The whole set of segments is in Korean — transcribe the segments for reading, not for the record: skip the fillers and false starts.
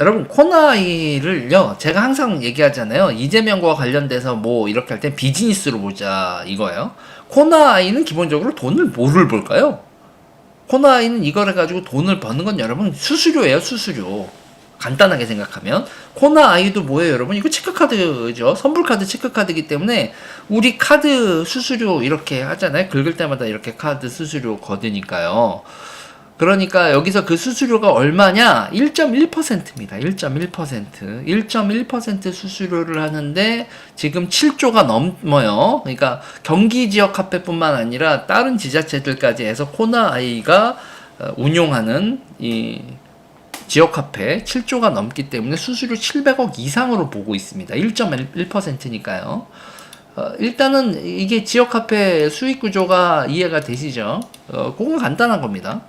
여러분 코나이를요 제가 항상 얘기하잖아요. 이재명과 관련돼서 뭐 이렇게 할 땐 비즈니스로 보자 이거예요. 코나이는 기본적으로 돈을 뭐를 벌까요? 코나이는 이걸 해가지고 돈을 버는 건 여러분 수수료예요. 수수료. 간단하게 생각하면 코나아이도 뭐예요 여러분? 이거 체크카드죠. 선불카드 체크카드이기 때문에 우리 카드 수수료 이렇게 하잖아요. 긁을 때마다 이렇게 카드 수수료 거드니까요. 그러니까 여기서 그 수수료가 얼마냐? 1.1%입니다. 1.1%. 1.1% 수수료를 하는데 지금 7조가 넘어요. 그러니까 경기 지역 화폐뿐만 아니라 다른 지자체들까지 해서 코나아이가 운용하는 이 지역 화폐 7조가 넘기 때문에 수수료 700억 이상으로 보고 있습니다. 1.1%니까요. 일단은 이게 지역 화폐 수익 구조가 이해가 되시죠? 그건 간단한 겁니다.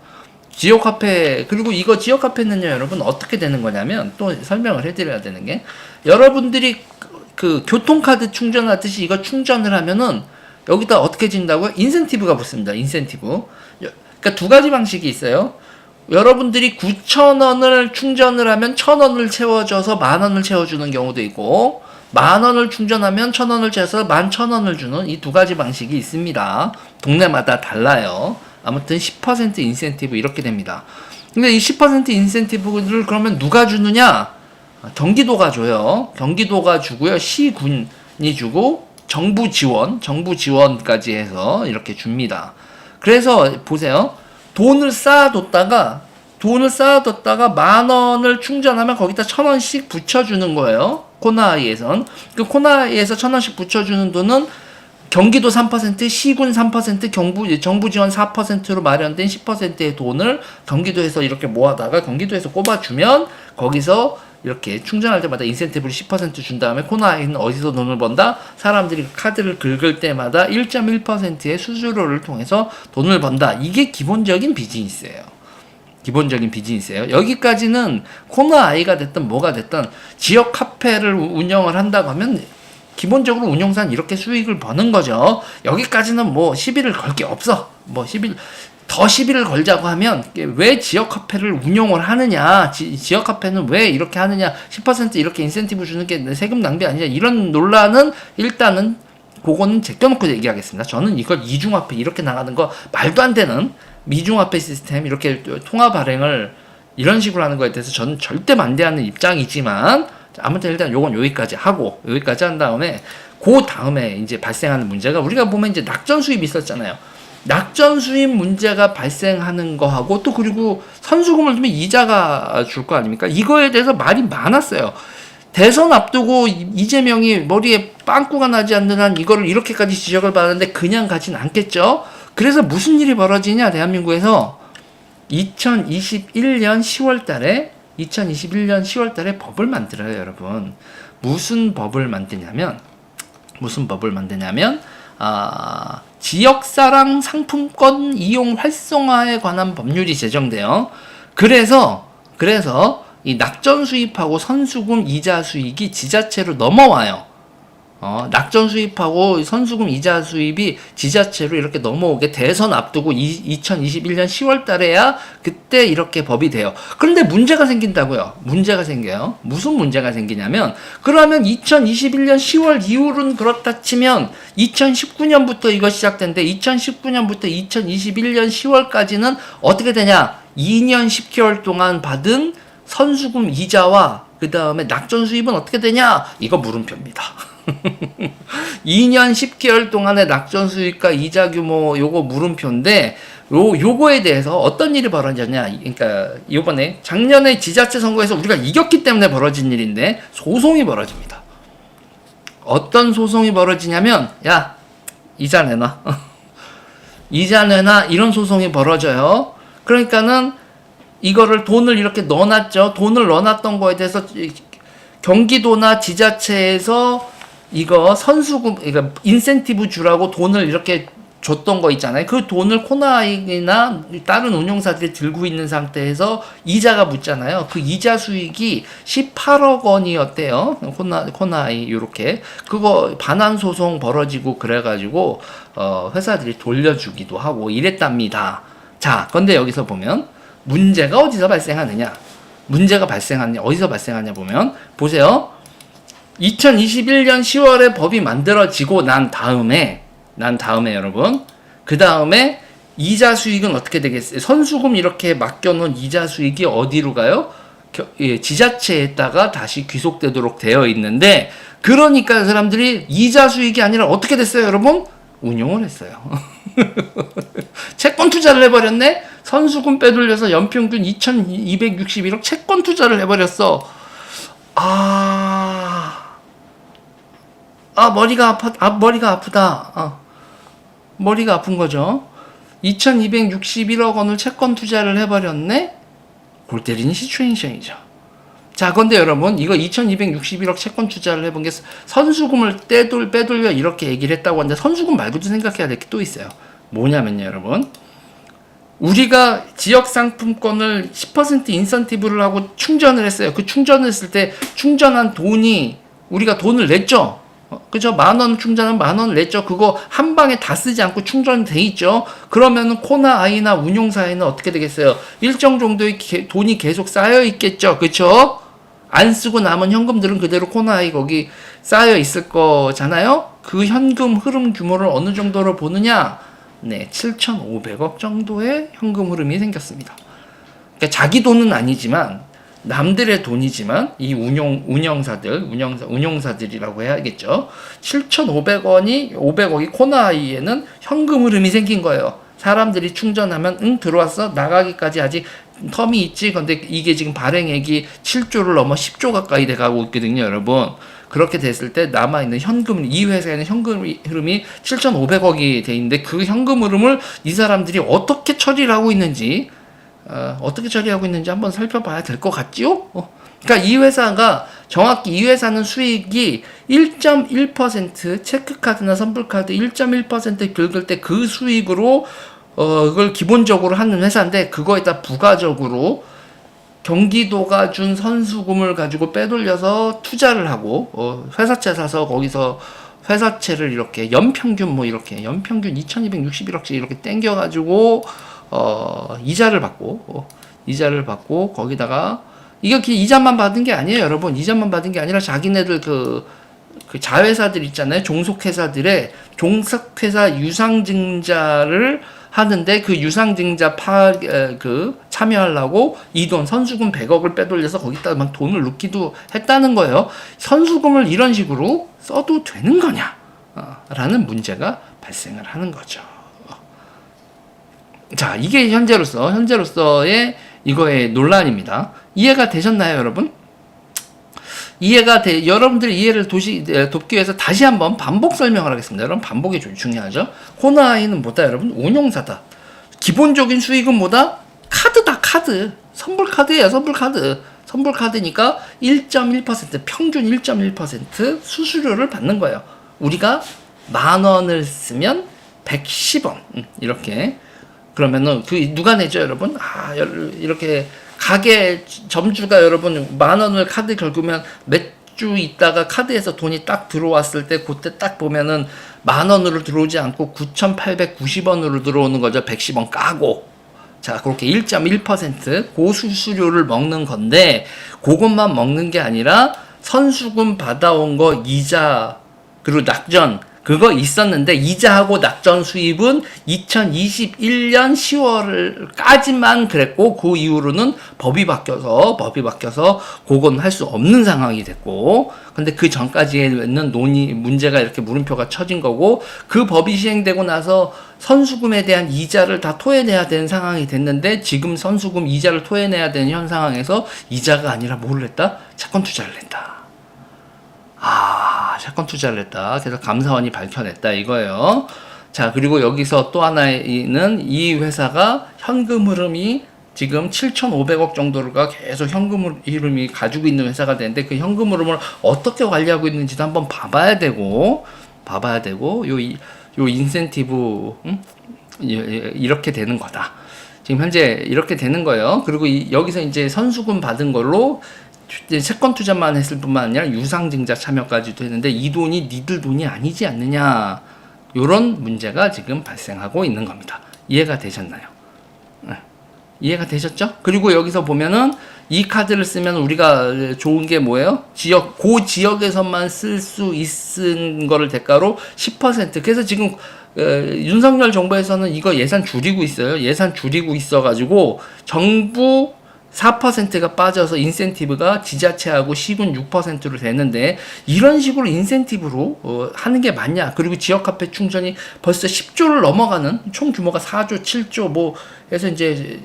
지역 화폐, 그리고 이거 지역 화폐는요, 여러분, 어떻게 되는 거냐면, 또 설명을 해드려야 되는 게, 여러분들이 그 교통카드 충전하듯이 이거 충전을 하면은, 여기다 어떻게 준다고요? 인센티브가 붙습니다. 인센티브. 그러니까 두 가지 방식이 있어요. 여러분들이 9,000원을 충전을 하면 1,000원을 채워줘서 10,000원을 채워주는 경우도 있고, 10,000원을 충전하면 1,000원을 채워서 11,000원을 주는 이 두 가지 방식이 있습니다. 동네마다 달라요. 아무튼 10% 인센티브 이렇게 됩니다. 근데 이 10% 인센티브를 그러면 누가 주느냐? 경기도가 줘요. 경기도가 주고요. 시군이 주고 정부 지원까지 해서 이렇게 줍니다. 그래서 보세요. 돈을 쌓아뒀다가 10,000원을 충전하면 거기다 1,000원씩 붙여주는 거예요. 코나아이에선. 그 코나아이에서 1,000원씩 붙여주는 돈은 경기도 3%, 시군 3%, 정부 지원 4%로 마련된 10%의 돈을 경기도에서 이렇게 모아다가 경기도에서 꼽아주면 거기서 이렇게 충전할 때마다 인센티브를 10% 준 다음에 코나아이는 어디서 돈을 번다? 사람들이 카드를 긁을 때마다 1.1%의 수수료를 통해서 돈을 번다. 이게 기본적인 비즈니스예요. 기본적인 비즈니스예요. 여기까지는 코나아이가 됐든 뭐가 됐든 지역 카페를 운영을 한다고 하면 기본적으로 운영사는 이렇게 수익을 버는 거죠. 여기까지는 뭐 시비를 걸 게 없어. 뭐 시비를 걸자고 하면 왜 지역 카페를 운영을 하느냐, 지역 카페는 왜 이렇게 하느냐, 10% 이렇게 인센티브 주는 게 세금 낭비 아니냐 이런 논란은 일단은 그거는 제껴놓고 얘기하겠습니다. 저는 이걸 이중화폐 이렇게 나가는 거 말도 안 되는 미중화폐 시스템 이렇게 통화 발행을 이런 식으로 하는 거에 대해서 저는 절대 반대하는 입장이지만 아무튼 일단 요건 여기까지 한 다음에 그 다음에 이제 발생하는 문제가 우리가 보면 이제 낙전 수입이 있었잖아요. 낙전 수입 문제가 발생하는 거하고 또 그리고 선수금을 주면 이자가 줄 거 아닙니까? 이거에 대해서 말이 많았어요. 대선 앞두고 이재명이 머리에 빵꾸가 나지 않는 한 이거를 이렇게까지 지적을 받았는데 그냥 가진 않겠죠? 그래서 무슨 일이 벌어지냐 대한민국에서 2021년 10월 달에 법을 만들어요, 여러분. 무슨 법을 만드냐면, 지역사랑 상품권 이용 활성화에 관한 법률이 제정돼요. 그래서 이 낙전 수입하고 선수금 이자 수익이 지자체로 넘어와요. 낙전 수입하고 선수금 이자 수입이 지자체로 이렇게 넘어오게 대선 앞두고 2021년 10월 달에야 그때 이렇게 법이 돼요. 그런데 문제가 생긴다고요. 문제가 생겨요. 무슨 문제가 생기냐면 그러면 2021년 10월 이후로는 그렇다 치면 2019년부터 이거 시작된데 2019년부터 2021년 10월까지는 어떻게 되냐? 2년 10개월 동안 받은 선수금 이자와 그 다음에 낙전 수입은 어떻게 되냐? 이거 물음표입니다. 2년 10개월 동안의 낙전 수익과 이자 규모 요거 물음표인데 요거에 대해서 어떤 일이 벌어졌냐? 그러니까 이번에 작년에 지자체 선거에서 우리가 이겼기 때문에 벌어진 일인데 소송이 벌어집니다. 어떤 소송이 벌어지냐면 야 이자 내놔. 이자 내놔 이런 소송이 벌어져요. 그러니까는 이거를 돈을 이렇게 넣어놨죠. 돈을 넣어놨던 거에 대해서 경기도나 지자체에서 이거 선수금, 그러니까 인센티브 주라고 돈을 이렇게 줬던 거 있잖아요. 그 돈을 코나아이나 다른 운용사들이 들고 있는 상태에서 이자가 붙잖아요. 그 이자 수익이 18억 원이었대요. 코나아이 요렇게. 그거 반환 소송 벌어지고 그래가지고 회사들이 돌려주기도 하고 이랬답니다. 자, 근데 여기서 보면 문제가 어디서 발생하느냐? 문제가 발생하냐, 어디서 발생하냐 보면, 보세요. 2021년 10월에 법이 만들어지고 난 다음에 여러분, 그 다음에 이자 수익은 어떻게 되겠어요? 선수금 이렇게 맡겨놓은 이자 수익이 어디로 가요? 지자체에다가 다시 귀속되도록 되어 있는데, 그러니까 사람들이 이자 수익이 아니라 어떻게 됐어요, 여러분? 운용을 했어요. 채권 투자를 해버렸네? 선수금 빼돌려서 연평균 2261억 채권 투자를 해버렸어. 머리가 아프다. 머리가 아픈 거죠. 2261억 원을 채권 투자를 해버렸네? 골 때리는 시츄에이션이죠. 자, 근데 여러분, 이거 2261억 채권 투자를 해본 게 선수금을 빼돌려 이렇게 얘기를 했다고 하는데, 선수금 말고도 생각해야 될 게 또 있어요. 뭐냐면요, 여러분. 우리가 지역 상품권을 10% 인센티브를 하고 충전을 했어요. 그 충전을 했을 때 충전한 돈이, 우리가 돈을 냈죠. 그죠? 10,000원 충전은 10,000원을 냈죠. 그거 한 방에 다 쓰지 않고 충전돼 있죠. 그러면은 코나 아이나 운용사에는 어떻게 되겠어요? 일정 정도의 돈이 계속 쌓여 있겠죠. 그쵸? 안 쓰고 남은 현금들은 그대로 코나 아이 거기 쌓여 있을 거잖아요. 그 현금 흐름 규모를 어느 정도로 보느냐? 네, 7,500억 정도의 현금 흐름이 생겼습니다. 그러니까 자기 돈은 아니지만 남들의 돈이지만 이 운용사들이라고 해야겠죠. 500억이 코나아이에는 현금 흐름이 생긴 거예요. 사람들이 충전하면 들어왔어, 나가기까지 아직 텀이 있지. 근데 이게 지금 발행액이 7조를 넘어 10조 가까이 돼가고 있거든요, 여러분. 그렇게 됐을 때 남아있는 현금, 이 회사에는 현금 흐름이 7,500억이 돼 있는데, 그 현금 흐름을 이 사람들이 어떻게 처리를 하고 있는지 한번 살펴봐야 될 것 같지요? 그러니까 이 회사가 정확히, 이 회사는 수익이 1.1% 체크카드나 선불카드 1.1% 긁을 때 그 수익으로 그걸 기본적으로 하는 회사인데, 그거에다 부가적으로 경기도가 준 선수금을 가지고 빼돌려서 투자를 하고 회사채 사서 거기서 회사채를 이렇게 연평균 2261억씩 이렇게 땡겨가지고 이자를 받고 거기다가 이거 이자만 받은 게 아니에요, 여러분. 이자만 받은 게 아니라 자기네들 그 자회사들 있잖아요. 종속회사들의 종속회사 유상증자를 하는데, 그 유상증자 참여하려고 이 돈 선수금 100억을 빼돌려서 거기다 막 돈을 넣기도 했다는 거예요. 선수금을 이런 식으로 써도 되는 거냐? 라는 문제가 발생을 하는 거죠. 자, 이게 현재로서의 이거의 논란입니다. 이해가 되셨나요, 여러분? 여러분들의 이해를 돕기 위해서 다시 한번 반복 설명을 하겠습니다. 여러분, 반복이 중요하죠. 코나아이는 뭐다, 여러분? 운용사다. 기본적인 수익은 뭐다? 카드다, 카드. 선불카드예요, 선불카드. 선불카드니까 1.1%, 평균 1.1% 수수료를 받는 거예요. 우리가 10,000원을 쓰면 110원. 이렇게. 그러면은, 누가 내죠, 여러분? 이렇게. 가게 점주가 여러분 10,000원을 카드 긁으면 몇 주 있다가 카드에서 돈이 딱 들어왔을 때, 그때 딱 보면은 10,000원으로 들어오지 않고 9,890원으로 들어오는 거죠. 110원 까고. 자, 그렇게 1.1% 고수수료를 먹는 건데, 그것만 먹는 게 아니라 선수금 받아온 거 이자, 그리고 낙전, 그거 있었는데, 이자하고 낙전 수입은 2021년 10월까지만 그랬고, 그 이후로는 법이 바뀌어서 그건 할 수 없는 상황이 됐고, 근데 그 전까지는 문제가 이렇게 물음표가 쳐진 거고, 그 법이 시행되고 나서 선수금에 대한 이자를 다 토해내야 되는 상황이 됐는데, 지금 선수금 이자를 토해내야 되는 현 상황에서 이자가 아니라 뭐를 했다? 채권 투자를 했다. 채권 투자를 했다. 그래서 감사원이 밝혀냈다, 이거예요. 자, 그리고 여기서 또 하나는 이 회사가 현금 흐름이 지금 7,500억 정도가 계속 현금 흐름이 가지고 있는 회사가 되는데, 그 현금 흐름을 어떻게 관리하고 있는지도 한번 봐봐야 되고, 요 인센티브, 이렇게 되는 거다. 지금 현재 이렇게 되는 거예요. 그리고 여기서 이제 선수금 받은 걸로 채권 투자만 했을 뿐만 아니라 유상증자 참여까지도 했는데, 이 돈이 니들 돈이 아니지 않느냐, 요런 문제가 지금 발생하고 있는 겁니다. 이해가 되셨나요? 네. 이해가 되셨죠? 그리고 여기서 보면은 이 카드를 쓰면 우리가 좋은 게 뭐예요? 그 지역에서만 쓸 수 있는 거를 대가로 10%. 그래서 지금 윤석열 정부에서는 이거 예산 줄이고 있어요. 예산 줄이고 있어가지고 정부 4%가 빠져서 인센티브가 지자체하고 시군 6%로 되는데, 이런 식으로 인센티브로 하는 게 맞냐? 그리고 지역화폐 충전이 벌써 10조를 넘어가는, 총 규모가 4조, 7조 뭐 해서 이제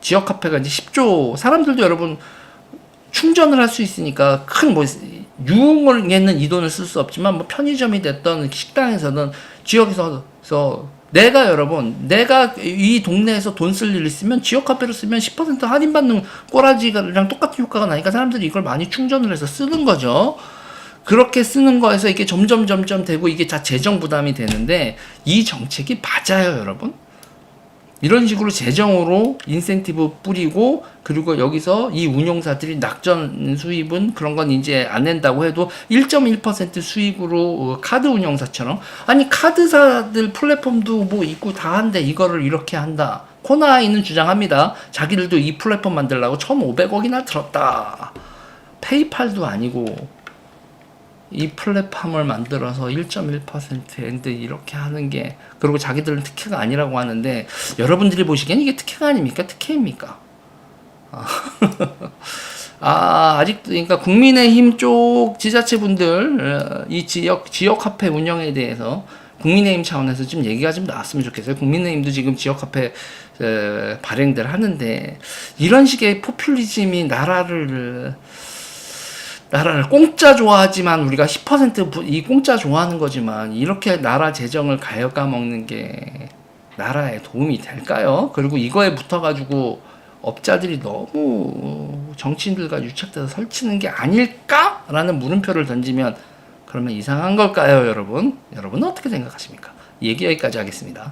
지역화폐가 이제 10조, 사람들도 여러분 충전을 할 수 있으니까 큰 뭐 유흥에는 이 돈을 쓸 수 없지만 뭐 편의점이 됐던 식당에서는 지역에서 내가 이 동네에서 돈 쓸 일 있으면 지역화폐로 쓰면 10% 할인받는 꼬라지랑 똑같은 효과가 나니까 사람들이 이걸 많이 충전을 해서 쓰는 거죠. 그렇게 쓰는 거에서 이게 점점 되고 이게 다 재정 부담이 되는데, 이 정책이 맞아요, 여러분? 이런 식으로 재정으로 인센티브 뿌리고, 그리고 여기서 이 운용사들이 낙전 수입은 그런 건 이제 안 낸다고 해도 1.1% 수익으로 카드 운용사처럼, 아니 카드사들 플랫폼도 뭐 있고 다 한데 이거를 이렇게 한다. 코나이는 주장합니다. 자기들도 이 플랫폼 만들려고 1,500억이나 들었다. 페이팔도 아니고 이 플랫폼을 만들어서 1.1%인데 이렇게 하는 게, 그리고 자기들은 특혜가 아니라고 하는데, 여러분들이 보시기엔 이게 특혜가 아닙니까? 특혜입니까? 아직도, 그러니까 국민의힘 쪽 지자체분들, 이 지역 화폐 운영에 대해서 국민의힘 차원에서 좀 얘기가 좀 나왔으면 좋겠어요. 국민의힘도 지금 지역 화폐 발행들 하는데, 이런 식의 포퓰리즘이 나라를 공짜 좋아하지만, 우리가 10% 공짜 좋아하는 거지만, 이렇게 나라 재정을 가여까 먹는 게 나라에 도움이 될까요? 그리고 이거에 붙어가지고 업자들이 너무 정치인들과 유착돼서 설치는 게 아닐까라는 물음표를 던지면, 그러면 이상한 걸까요, 여러분? 여러분은 어떻게 생각하십니까? 얘기 여기까지 하겠습니다.